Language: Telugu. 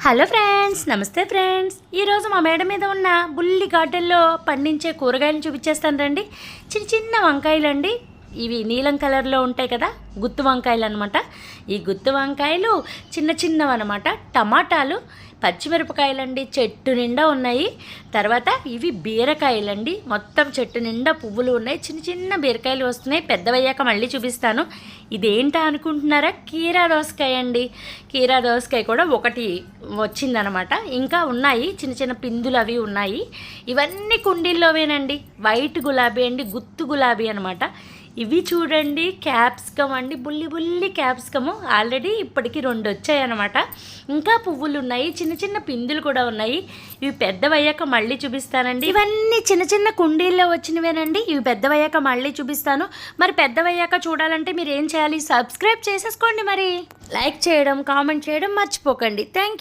హలో ఫ్రెండ్స్, నమస్తే ఫ్రెండ్స్. ఈరోజు మా మేడ మీద ఉన్న బుల్లి గార్డెన్లో పండించే కూరగాయలను చూపించేస్తాను రండి. చిన్న చిన్న వంకాయలు అండి. ఇవి నీలం కలర్లో ఉంటాయి కదా, గుత్తు వంకాయలు అనమాట. ఈ గుత్తు వంకాయలు చిన్న చిన్నవి అనమాట. టమాటాలు, పచ్చిమిరపకాయలండి చెట్టు నిండా ఉన్నాయి. తర్వాత ఇవి బీరకాయలండి, మొత్తం చెట్టు నిండా పువ్వులు ఉన్నాయి. చిన్న చిన్న బీరకాయలు వస్తున్నాయి. పెద్దవయ్యాక మళ్ళీ చూపిస్తాను. ఇదేంటా అనుకుంటున్నారా? కీరా దోసకాయ అండి. కీరా దోసకాయ కూడా ఒకటి వచ్చిందనమాట. ఇంకా ఉన్నాయి చిన్న చిన్న పిందులు అవి ఉన్నాయి. ఇవన్నీ కుండీల్లోవేనండి. వైట్ గులాబీ అండి, గుత్తు గులాబీ అనమాట. ఇవి చూడండి క్యాప్సికమ్ అండి, బుల్లి బుల్లి క్యాప్సికము. ఆల్రెడీ ఇప్పటికి 2 వచ్చాయన్నమాట. ఇంకా పువ్వులు ఉన్నాయి, చిన్న చిన్న పిందులు కూడా ఉన్నాయి. ఇవి పెద్దవయ్యాక మళ్ళీ చూపిస్తానండి. ఇవన్నీ చిన్న చిన్న కుండీల్లో వచ్చినవేనండి. ఇవి పెద్దవయ్యాక మళ్ళీ చూపిస్తాను. మరి పెద్దవయ్యాక చూడాలంటే మీరు ఏం చేయాలి? సబ్స్క్రైబ్ చేసేసుకోండి. మరి లైక్ చేయడం, కామెంట్ చేయడం మర్చిపోకండి. Thank you.